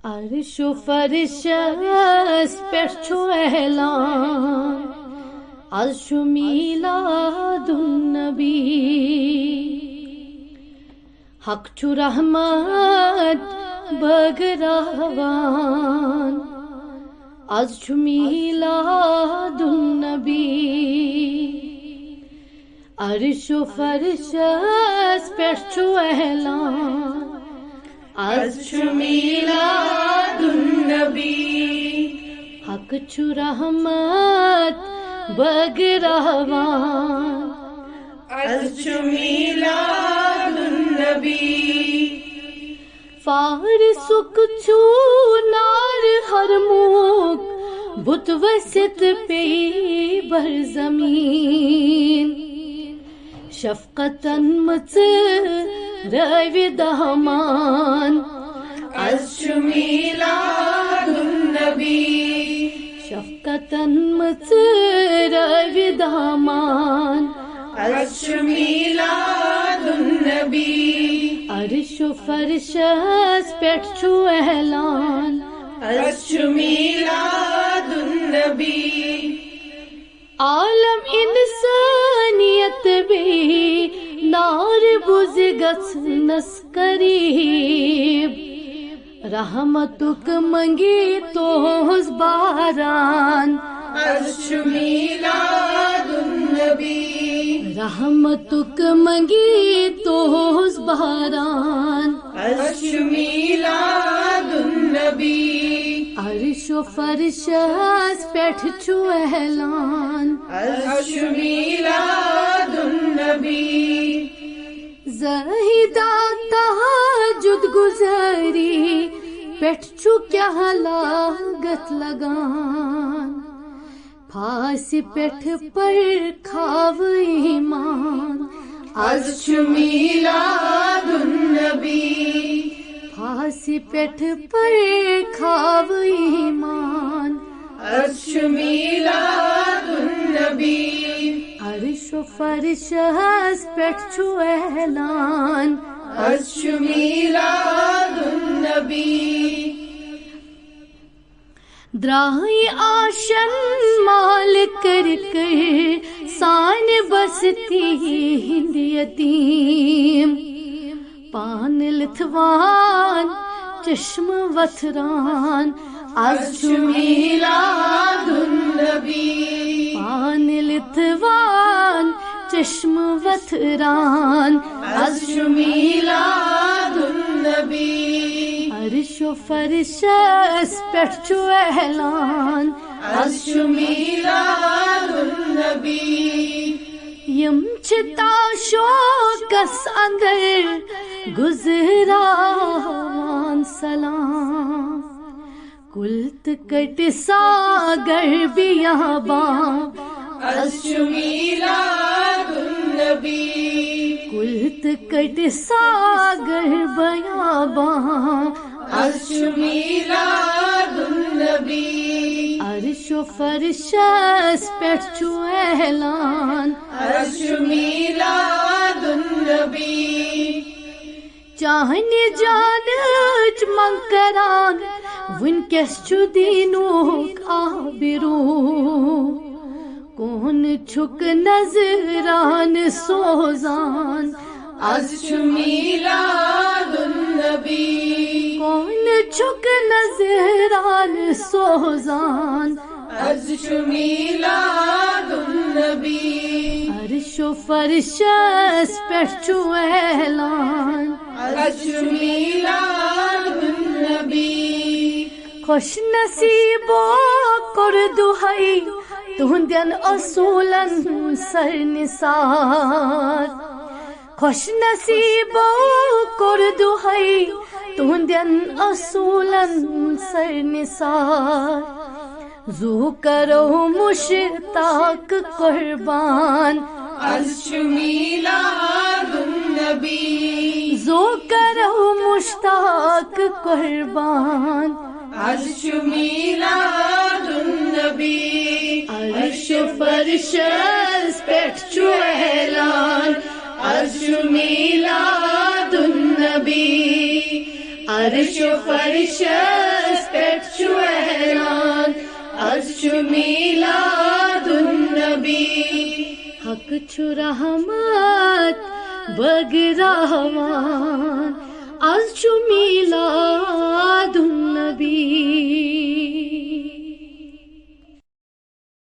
عرش و فرشس پٮ۪ٹھ چھُ اعلان آز چھُ میلاد النبی حق چھُ رحمت بٲگراوان آز چھُ میلاد النبی عرش و فرشس پٮ۪ٹھ چھُ اعلان آز چھُ میلاد النبی حق چھُ رحمت بٲگراوان آز چھُ میلاد النبی فارسُک چھُ نار حرمُک بُت ؤسِتھ پیٚیہِ بر زمیٖن شفقتن مٕژرٲوِ دامان آز چھُ میلاد النبی شفقتن مٕژرٲوِ دامان آز چھُ میلاد النبی عرش و فرشس پٮ۪ٹھ چھُ اعلان آز چھُ میلاد النبی عالم اِنسٲنیت بیٚیہِ نارِ بُزِ گژھنس قریٖب رحمتُک منگی توہس باران آز چھُ میلاد النبی رحمتُک منگی توہس باران آز چھُ میلاد النبی عرش و فرشس پٮ۪ٹھ چھُ اعلان آز چھُ میلاد النبی زاہدہ تہجد گزاری پٮ۪ٹھ چھُ کیٛاہ لاگتھ لگان پھاسہِ پٮ۪ٹھ پرکھاو ایمان آز چھُ میلاد النبی پھاسہِ پٮ۪ٹھ پرکھاو ایمان آز چھُ میلاد النبی عرش و فرشس پٮ۪ٹھ چھُ اعلان آز چھُ میلاد النبی درٛاے آشن مال کٔرۍ سانہِ بستی ہٕنٛدۍ یتیٖم پانہٕ لِتھوان چشمہٕ وتھران آز چھُ میلاد النبی پانہٕ لِتھوان چشمہٕ وتھران آز چھُ میلاد النبی عرش و فرشس پٮ۪ٹھ چھُ اعلان آز چھُ میلاد النبی یِم چھِ تاشوکس اندر گُزراوان سلام کُل تہٕ کٹہِ ساگر بیابان آز چھُ میلاد النبی کُل تہٕ کٹہِ ساگر بیابان آز چھُ میلاد النبی عرش و فرشس پٮ۪ٹھ چھُ اعلان آز چھُ میلاد النبی چانہِ جانٕچ منٛگ کران وٕنکٮ۪س چھُ دیٖنُک آبروٗ کون چھُکھ نظرانہٕ سوزان آز چھُ میلاد النبی کون چھُکھ نظرانہٕ سوزان آز چھُ میلاد النبی عرش و فرشس پٮ۪ٹھ چھُ اعلان آز چھُ میلاد النبی خوش نصیٖبو کوٚر دُہاے تُہنٛدٮ۪ن اصوٗلن سر نثار خوش نصیٖبو کوٚر دُہاے تُہنٛدٮ۪ن اصوٗلن سر نثار زو کرو مشتاق قربان آز چھُ میلاد النبی زو کرو مشتاق قربان آز چھُ میلاد النبی عرش و فرشس پٮ۪ٹھ چھُ اعلان آز چھُ میلاد النبی عرش و فرشس پٮ۪ٹھ چھُ اعلان آز چھُ میلادُن نبی حق چھُ رحمت بٲگراوان آز چھُ میلاد